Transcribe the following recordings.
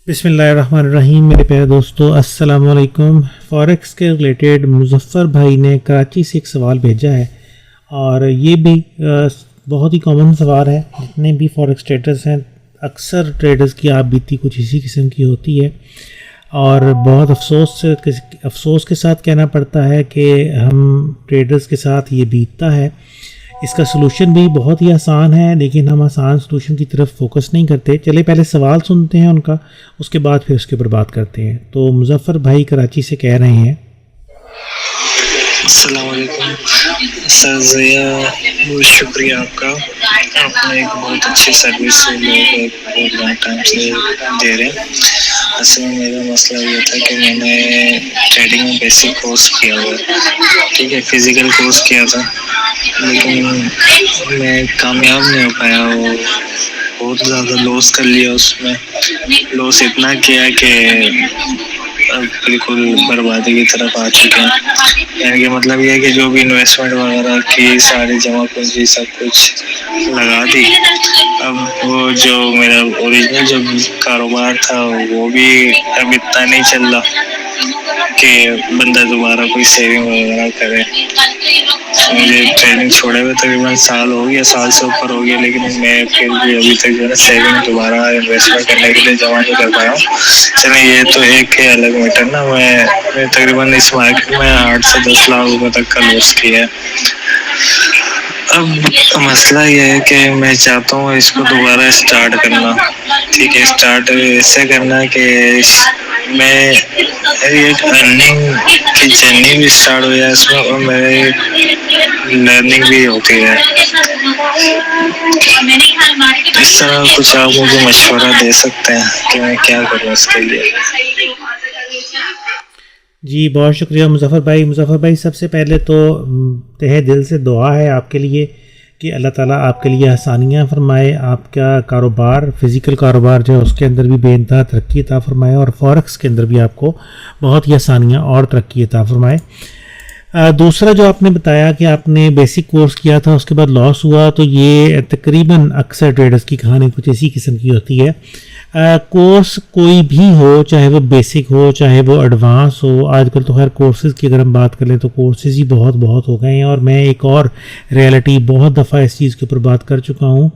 बिस्मिल्लाहिर्रहमानिर्रहीम। मेरे प्यारे दोस्तों, अस्सलाम वालेकुम। फॉरेक्स के रिलेटेड मुज़फ़्फ़र भाई ने कराची से एक सवाल भेजा है और ये भी बहुत ही कॉमन सवाल है। जितने भी फॉरेक्स ट्रेडर्स हैं, अक्सर ट्रेडर्स की आप बीती कुछ इसी किस्म की होती है और बहुत अफसोस के साथ कहना पड़ता है कि हम ट्रेडर्स के साथ ये बीतता है। इसका सलूशन भी बहुत ही आसान है, लेकिन हम आसान सलूशन की तरफ फोकस नहीं करते। चले पहले सवाल सुनते हैं उनका, उसके बाद फिर उसके ऊपर बात करते हैं। तो मुज़फ़्फ़र भाई कराची से कह रहे हैं, अस्सलाम वालेकुम सर ज़िया, बहुत शुक्रिया आपका। आपने एक बहुत अच्छी सर्विस लोग बहुत लॉन्ग टाइम से दे रहे हैं। असल में मेरा मसला ये था कि मैंने ट्रेडिंग में बेसिक कोर्स किया हुआ है, ठीक है, फिज़िकल कोर्स किया था, लेकिन मैं कामयाब नहीं हो पाया। वो बहुत ज़्यादा लॉस कर लिया उसमें। लॉस इतना किया कि अब बिल्कुल बर्बादी की तरफ आ चुके हैं। यानी कि मतलब ये है कि जो भी इन्वेस्टमेंट वगैरह की सारी जमा पूंजी सब कुछ लगा दी। अब वो जो मेरा ओरिजिनल जो कारोबार था वो भी अब इतना नहीं चल रहा कि बंदा दोबारा कोई सेविंग वगैरह करे। मुझे ट्रेनिंग छोड़े हुए तकरीबन साल हो गया, साल से ऊपर हो गया, लेकिन मैं फिर भी अभी तक जो है सेविंग दोबारा इन्वेस्टमेंट करने के लिए जमा नहीं कर पाया हूँ। चलिए ये तो एक है अलग मैटर ना। मैं तकरीबन इस मार्केट में 8 से 10 लाख रुपए तक का लॉस किया है। अब मसला ये है कि मैं चाहता हूँ इसको दोबारा स्टार्ट करना, ठीक है, स्टार्ट ऐसे करना कि मैं एक अर्निंग की जर्नी भी स्टार्ट हो जाए इसमें और मेरी लर्निंग भी होती है। इस तरह कुछ आप मुझे मशवरा दे सकते हैं कि मैं क्या करूँ इसके लिए? जी बहुत शुक्रिया मुज़फ़्फ़र भाई, सबसे पहले तो तहे दिल से दुआ है आपके लिए कि अल्लाह ताला आपके लिए आसानियाँ फरमाए, आपका कारोबार, फ़िज़िकल कारोबार जो है उसके अंदर भी बेइंतहा तरक्की अता फरमाए और फॉरेक्स के अंदर भी आपको बहुत ही आसानियाँ और तरक्की अता फरमाए। दूसरा जो आपने बताया कि आपने बेसिक कोर्स किया था, उसके बाद लॉस हुआ, तो ये तकरीबन अक्सर ट्रेडर्स की कहानी कुछ इसी किस्म की होती है। कोर्स कोई भी हो, चाहे वो बेसिक हो चाहे वो एडवांस हो, आजकल तो खैर कोर्सेज़ की अगर हम बात करें तो कोर्सेज़ ही बहुत हो गए हैं। और मैं एक और रियलिटी बहुत दफ़ा इस चीज़ के ऊपर बात कर चुका हूँ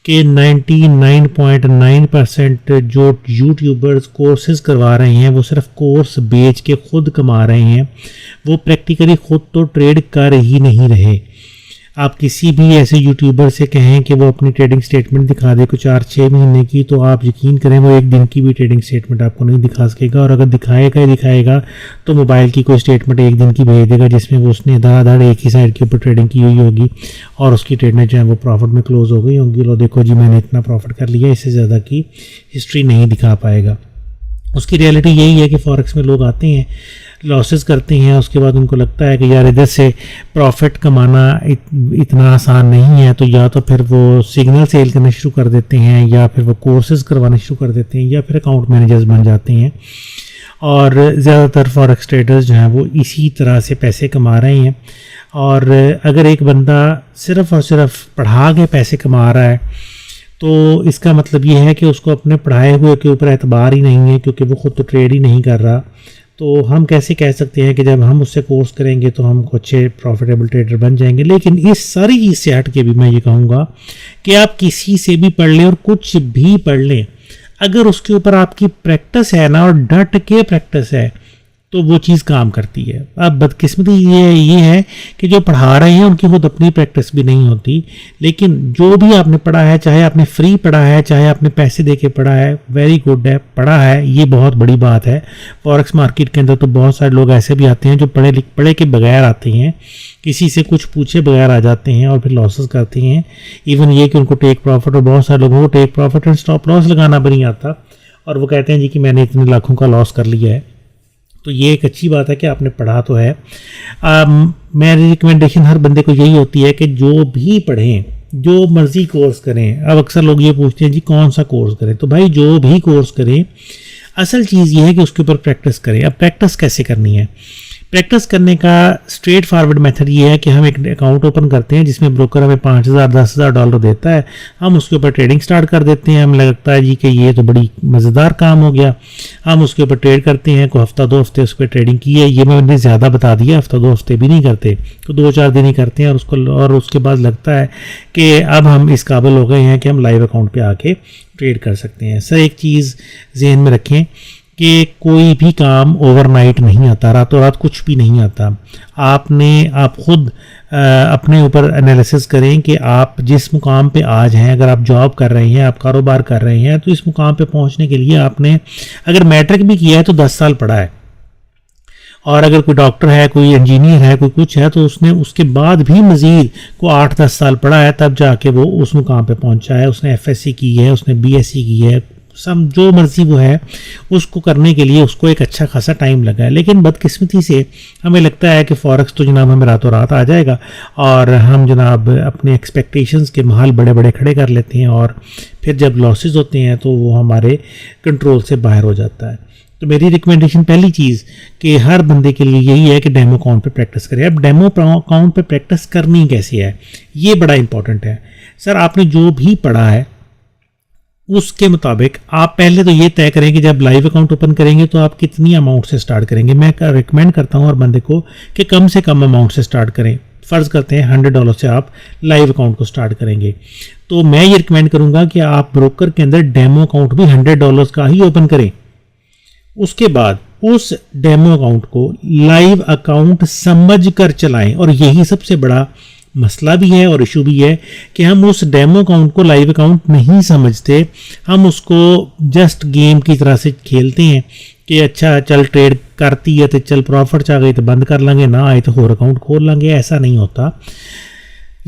कि 99.9% जो यूट्यूबर्स कोर्सेज़ करवा रहे हैं वो सिर्फ कोर्स बेच के ख़ुद कमा रहे हैं, वो प्रैक्टिकली ख़ुद तो ट्रेड कर ही नहीं रहे। आप किसी भी ऐसे यूट्यूबर से कहें कि वो अपनी ट्रेडिंग स्टेटमेंट दिखा दे कुछ 4-6 महीने की, तो आप यकीन करें वो एक दिन की भी ट्रेडिंग स्टेटमेंट आपको नहीं दिखा सकेगा। और अगर दिखाएगा तो मोबाइल की कोई स्टेटमेंट एक दिन की भेज देगा जिसमें वो उसने धड़ाधड़ एक ही साइड के ऊपर ट्रेडिंग की हुई होगी और उसकी ट्रेडें जो है वो प्रॉफिट में क्लोज हो गई होंगी। लो देखो जी मैंने इतना प्रॉफिट कर लिया, इससे ज़्यादा की हिस्ट्री नहीं दिखा पाएगा। उसकी रियलिटी यही है कि फॉरेक्स में लोग आते हैं, लॉसेस करते हैं, उसके बाद उनको लगता है कि यार इधर से प्रॉफिट कमाना इतना आसान नहीं है, तो या तो फिर वो सिग्नल सेल करना शुरू कर देते हैं या फिर वो कोर्सेज़ करवाना शुरू कर देते हैं या फिर अकाउंट मैनेजर्स बन जाते हैं। और ज़्यादातर फॉरेक्स ट्रेडर्स जो हैं वो इसी तरह से पैसे कमा रहे हैं। और अगर एक बंदा सिर्फ़ और सिर्फ पढ़ा के पैसे कमा रहा है तो इसका मतलब ये है कि उसको अपने पढ़ाए हुए के ऊपर एतबार ही नहीं है, क्योंकि वो ख़ुद तो ट्रेड ही नहीं कर रहा। तो हम कैसे कह सकते हैं कि जब हम उससे कोर्स करेंगे तो हम अच्छे प्रॉफिटेबल ट्रेडर बन जाएंगे। लेकिन इस सारी चीज़ से हट के भी मैं ये कहूँगा कि आप किसी से भी पढ़ लें और कुछ भी पढ़ लें, अगर उसके ऊपर आपकी प्रैक्टिस है ना और डट के प्रैक्टिस है तो वो चीज़ काम करती है। अब बदकिस्मती ये है कि जो पढ़ा रहे हैं उनकी खुद अपनी प्रैक्टिस भी नहीं होती। लेकिन जो भी आपने पढ़ा है, चाहे आपने फ्री पढ़ा है चाहे आपने पैसे दे के पढ़ा है, वेरी गुड है, पढ़ा है, ये बहुत बड़ी बात है। फॉरेक्स मार्केट के अंदर तो बहुत सारे लोग ऐसे भी आते हैं जो पढ़े के बगैर आते हैं, किसी से कुछ पूछे बगैर आ जाते हैं और फिर लॉसेस करते हैं। इवन ये कि उनको टेक प्रॉफिट, और बहुत सारे लोगों को take profit and stop loss लगाना भी नहीं आता और वो कहते हैं जी कि मैंने इतने लाखों का लॉस कर लिया है। तो ये एक अच्छी बात है कि आपने पढ़ा तो है। मेरी रिकमेंडेशन हर बंदे को यही होती है कि जो भी पढ़ें, जो मर्ज़ी कोर्स करें। अब अक्सर लोग ये पूछते हैं जी कौन सा कोर्स करें, तो भाई जो भी कोर्स करें, असल चीज़ ये है कि उसके ऊपर प्रैक्टिस करें। अब प्रैक्टिस कैसे करनी है? प्रैक्टिस करने का स्ट्रेट फॉरवर्ड मेथड ये है कि हम एक अकाउंट ओपन करते हैं जिसमें ब्रोकर हमें $5,000-10,000 देता है, हम उसके ऊपर ट्रेडिंग स्टार्ट कर देते हैं। हमें लगता है जी कि ये तो बड़ी मज़ेदार काम हो गया, हम उसके ऊपर ट्रेड करते हैं। कोई हफ्ता 2 हफ्ते उस पर ट्रेडिंग की है, ये मैंने ज़्यादा बता दिया, हफ्ता 2 हफ्ते भी नहीं करते, तो 2-4 दिन ही करते हैं और उसके बाद लगता है कि अब हम इस काबिल हो गए हैं कि हम लाइव अकाउंट पर आके ट्रेड कर सकते हैं। सर एक चीज़ जहन में रखें कि कोई भी काम ओवरनाइट नहीं आता, रातों रात कुछ भी नहीं आता। आप खुद अपने ऊपर एनालिसिस करें कि आप जिस मुकाम पे आज हैं, अगर आप जॉब कर रहे हैं, आप कारोबार कर रहे हैं, तो इस मुकाम पे पहुंचने के लिए आपने अगर मैट्रिक भी किया है तो 10 साल पढ़ा है, और अगर कोई डॉक्टर है, कोई इंजीनियर है, कोई कुछ है, तो उसने उसके बाद भी मज़ीद को 8-10 साल पढ़ा है, तब जाके वो उस मुकाम पे पहुंचा है। उसने FSC की है, उसने BSc की है, जो मर्जी वो है, उसको करने के लिए उसको एक अच्छा खासा टाइम लगा है। लेकिन बदकिस्मती से हमें लगता है कि फॉरेक्स तो जनाब हमें रातों रात आ जाएगा, और हम जनाब अपने एक्सपेक्टेशंस के महल बड़े बड़े खड़े कर लेते हैं, और फिर जब लॉसेस होते हैं तो वो हमारे कंट्रोल से बाहर हो जाता है। तो मेरी रिकमेंडेशन पहली चीज़ कि हर बंदे के लिए यही है कि डेमो अकाउंट पे प्रैक्टिस करें। अब डेमो अकाउंट पे प्रैक्टिस करनी कैसे है, ये बड़ा इंपॉर्टेंट है। सर आपने जो भी पढ़ा है उसके मुताबिक आप पहले तो ये तय करें कि जब लाइव अकाउंट ओपन करेंगे तो आप कितनी अमाउंट से स्टार्ट करेंगे। मैं रिकमेंड करता हूँ हर बंदे को कि कम से कम अमाउंट से स्टार्ट करें। फ़र्ज़ करते हैं $100 से आप लाइव अकाउंट को स्टार्ट करेंगे, तो मैं ये रिकमेंड करूँगा कि आप ब्रोकर के अंदर डेमो अकाउंट भी $100 का ही ओपन करें। उसके बाद उस डेमो अकाउंट को लाइव अकाउंट समझ कर चलाएं, और यही सबसे बड़ा मसला भी है और इशू भी है कि हम उस डेमो अकाउंट को लाइव अकाउंट नहीं समझते। हम उसको जस्ट गेम की तरह से खेलते हैं कि अच्छा चल ट्रेड करती है तो चल प्रॉफिट आ गई तो बंद कर लेंगे, ना आए तो और अकाउंट खोल लेंगे। ऐसा नहीं होता।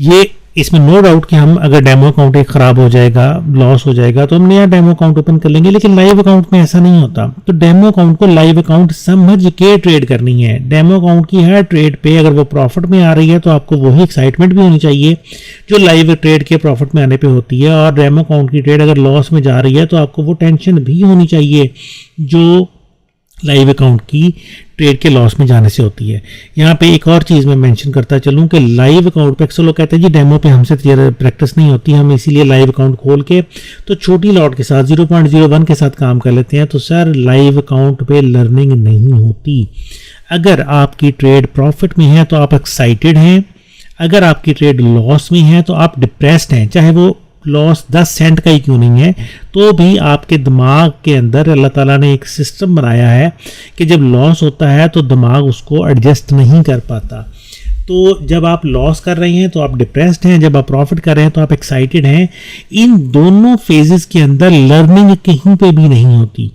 ये इसमें नो डाउट कि हम अगर डेमो अकाउंट एक ख़राब हो जाएगा, लॉस हो जाएगा, तो हम नया डेमो अकाउंट ओपन कर लेंगे, लेकिन लाइव अकाउंट में ऐसा नहीं होता। तो डेमो अकाउंट को लाइव अकाउंट समझ के ट्रेड करनी है। डेमो अकाउंट की हर ट्रेड पे अगर वो प्रॉफिट में आ रही है तो आपको वही एक्साइटमेंट भी होनी चाहिए जो लाइव ट्रेड के प्रॉफिट में आने पर होती है, और डेमो अकाउंट की ट्रेड अगर लॉस में जा रही है तो आपको वो टेंशन भी होनी चाहिए जो लाइव अकाउंट की ट्रेड के लॉस में जाने से होती है। यहाँ पे एक और चीज़ मैं मेंशन करता चलूँ कि लाइव अकाउंट पे अक्सर लोग कहते हैं जी डेमो पे हमसे प्रैक्टिस नहीं होती, हम इसीलिए लाइव अकाउंट खोल के तो छोटी लॉट के साथ 0.01 के साथ काम कर लेते हैं। तो सर लाइव अकाउंट पे लर्निंग नहीं होती। अगर आपकी ट्रेड प्रॉफिट में है तो आप एक्साइटेड हैं, अगर आपकी ट्रेड लॉस में है तो आप डिप्रेस्ड हैं, चाहे वो लॉस 10 सेंट का ही क्यों नहीं है, तो भी आपके दिमाग के अंदर अल्लाह ताला ने एक सिस्टम बनाया है कि जब लॉस होता है तो दिमाग उसको एडजस्ट नहीं कर पाता। तो जब आप लॉस कर रहे हैं तो आप डिप्रेस्ड हैं, जब आप प्रॉफिट कर रहे हैं तो आप एक्साइटेड हैं। इन दोनों फेजेस के अंदर लर्निंग कहीं पे भी नहीं होती।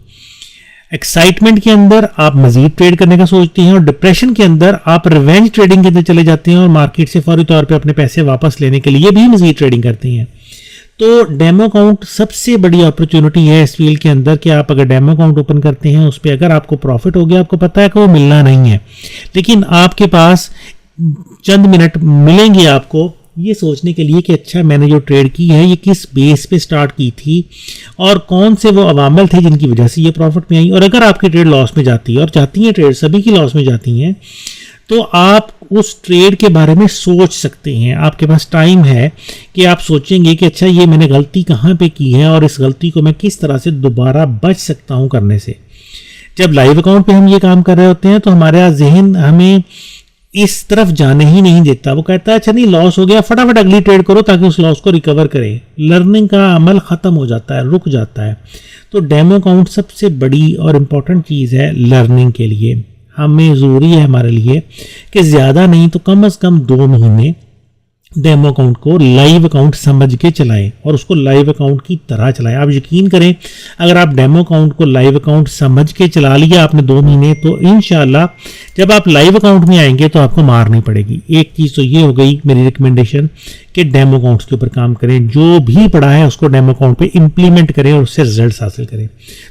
एक्साइटमेंट के अंदर आप मजीद ट्रेड करने का सोचते हैं, और डिप्रेशन के अंदर आप रिवेंज ट्रेडिंग के अंदर चले जाते हैं और मार्केट से फौरी तौर पे अपने पैसे वापस लेने के लिए भी मजीद ट्रेडिंग करते हैं। तो डेमो अकाउंट सबसे बड़ी अपॉर्चुनिटी है इस फील्ड के अंदर कि आप अगर डेमो अकाउंट ओपन करते हैं, उस पर अगर आपको प्रॉफिट हो गया, आपको पता है कि वो मिलना नहीं है, लेकिन आपके पास चंद मिनट मिलेंगे आपको ये सोचने के लिए कि अच्छा मैंने जो ट्रेड की है ये किस बेस पे स्टार्ट की थी और कौन से वो अवामिल थे जिनकी वजह से ये प्रॉफिट में आई। और अगर आपकी ट्रेड लॉस में जाती है, और जाती है ट्रेड सभी की लॉस में जाती हैं, तो आप उस ट्रेड के बारे में सोच सकते हैं। आपके पास टाइम है कि आप सोचेंगे कि अच्छा ये मैंने गलती कहाँ पे की है और इस गलती को मैं किस तरह से दोबारा बच सकता हूँ करने से। जब लाइव अकाउंट पे हम ये काम कर रहे होते हैं तो हमारा जहन हमें इस तरफ जाने ही नहीं देता। वो कहता है अच्छा नहीं लॉस हो गया, फटाफट अगली ट्रेड करो ताकि उस लॉस को रिकवर करें। लर्निंग का अमल ख़त्म हो जाता है, रुक जाता है। तो डेमो अकाउंट सबसे बड़ी और इम्पॉर्टेंट चीज़ है लर्निंग के लिए। हमें ज़रूरी है हमारे लिए कि ज़्यादा नहीं तो कम से कम 2 महीने डेमो अकाउंट को लाइव अकाउंट समझ के चलाएं और उसको लाइव अकाउंट की तरह चलाएं। आप यकीन करें अगर आप डेमो अकाउंट को लाइव अकाउंट समझ के चला लिया आपने 2 महीने, तो इंशाल्लाह जब आप लाइव अकाउंट में आएंगे तो आपको मार नहीं पड़ेगी। एक चीज़ तो ये हो गई मेरी रिकमेंडेशन कि डेमो अकाउंट्स के ऊपर काम करें, जो भी पढ़ा है उसको डेमो अकाउंट पे इम्प्लीमेंट करें और उससे रिजल्ट्स हासिल करें।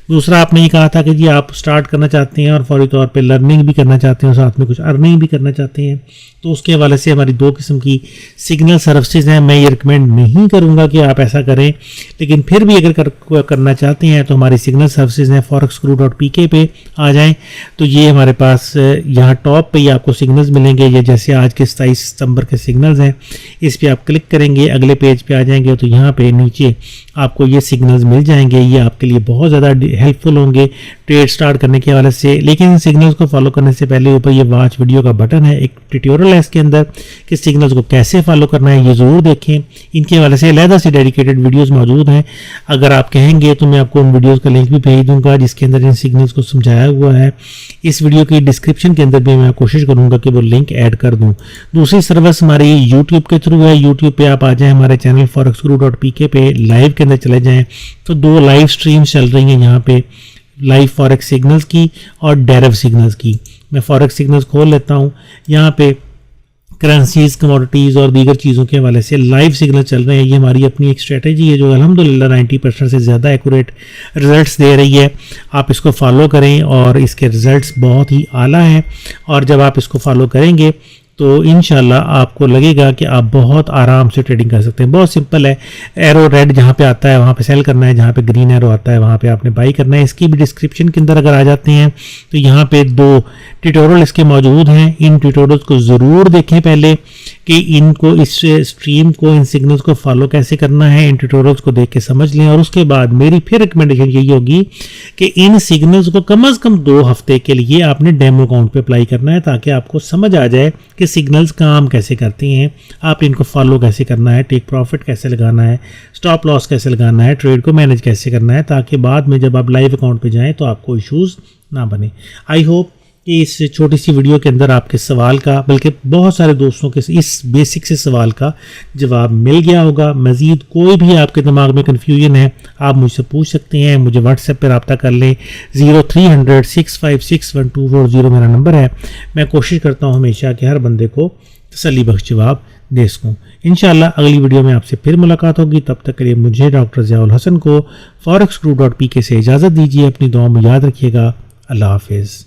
दूसरा आपने ये कहा था कि जी आप स्टार्ट करना चाहते हैं और फौरी तौर पे लर्निंग भी करना चाहते हैं और साथ में कुछ अर्निंग भी करना चाहते हैं, तो उसके हवाले से हमारी 2 किस्म की सिग्नल सर्विसेज हैं। मैं ये रिकमेंड नहीं करूँगा कि आप ऐसा करें, लेकिन फिर भी अगर करना चाहते हैं तो हमारी सिग्नल सर्विसेज हैं forexguru.pk पे आ जाएं तो ये हमारे पास यहाँ टॉप पे ही आपको सिग्नल्स मिलेंगे। ये जैसे आज के 27 सितंबर के सिग्नल्स हैं, इस पर आप क्लिक करेंगे, अगले पेज पे आ जाएंगे तो यहाँ पे नीचे आपको ये सिग्नल्स मिल जाएंगे। ये आपके लिए बहुत ज़्यादा हेल्पफुल होंगे ट्रेड स्टार्ट करने के हवाले से। लेकिन इन सिग्नल्स को फॉलो करने से पहले ऊपर ये वॉच वीडियो का बटन है, एक ट्यूटोरियल है इसके अंदर कि सिग्नल्स को कैसे फॉलो करना है, ये ज़रूर देखें। इनके हवाले से अलग से डेडिकेटेड वीडियोज़ मौजूद हैं, अगर आप कहेंगे तो मैं आपको उन वीडियोज़ का लिंक भी भेज दूँगा जिसके अंदर इन सिग्नल्स को समझाया हुआ है। इस वीडियो की डिस्क्रिप्शन के अंदर भी मैं कोशिश करूँगा कि वो लिंक ऐड कर दूँ। दूसरी सर्विस हमारी यूट्यूब के थ्रू है। यूट्यूब पे आप आ जाएं हमारे चैनल forexguru.pk पे, लाइव के अंदर चले जाएं तो 2 लाइव स्ट्रीम्स चल रही हैं यहाँ पे, लाइव फॉरेक्स सिग्नल्स की और डेरिव सिग्नल्स की। मैं फॉरेक्स सिग्नल्स खोल लेता हूँ, यहाँ पे करेंसीज, कमोडिटीज़ और दीगर चीज़ों के हवाले से लाइव सिग्नल चल रहे हैं। ये हमारी अपनी एक स्ट्रेटजी है जो अल्हम्दुलिल्लाह 90% से ज़्यादा एक्यूरेट रिजल्ट्स दे रही है। आप इसको फॉलो करें और इसके रिजल्ट्स बहुत ही आला हैं, और जब आप इसको फॉलो करेंगे तो इंशाल्लाह आपको लगेगा कि आप बहुत आराम से ट्रेडिंग कर सकते हैं। बहुत सिंपल है, एरो रेड जहाँ पे आता है वहाँ पे सेल करना है, जहाँ पे ग्रीन एरो आता है वहाँ पे आपने बाई करना है। इसकी भी डिस्क्रिप्शन के अंदर अगर आ जाते हैं तो यहाँ पे 2 ट्यूटोरियल इसके मौजूद हैं। इन ट्यूटोरियल्स को ज़रूर देखें पहले कि इनको, इस स्ट्रीम को, इन सिग्नल्स को फॉलो कैसे करना है, इन ट्यूटोरियल्स को देख के समझ लें। और उसके बाद मेरी फिर रिकमेंडेशन यही होगी कि इन सिग्नल्स को कम से कम 2 हफ्ते के लिए आपने डेमो अकाउंट पे अप्लाई करना है, ताकि आपको समझ आ जाए कि सिग्नल्स काम कैसे करती हैं, आप इनको फॉलो कैसे करना है, टेक प्रॉफिट कैसे लगाना है, स्टॉप लॉस कैसे लगाना है, ट्रेड को मैनेज कैसे करना है, ताकि बाद में जब आप लाइव अकाउंट पे जाएं तो आपको इश्यूज़ ना बने। आई होप कि इस छोटी सी वीडियो के अंदर आपके सवाल का, बल्कि बहुत सारे दोस्तों के इस बेसिक से सवाल का जवाब मिल गया होगा। मज़ीद कोई भी आपके दिमाग में कन्फ्यूजन है आप मुझसे पूछ सकते हैं, मुझे व्हाट्सएप पर रब्ता कर लें। 0300 656 1240 मेरा नंबर है। मैं कोशिश करता हूँ हमेशा कि हर बंदे को तसल्ली बख्श जवाब दे सकूँ। इंशाल्लाह अगली वीडियो में आपसे फिर मुलाकात होगी। तब तक के लिए मुझे डॉक्टर ज़ियाउल हसन को forexguru.pk से इजाज़त दीजिए। अपनी दुआ में याद रखिएगा। अल्लाह हाफिज़।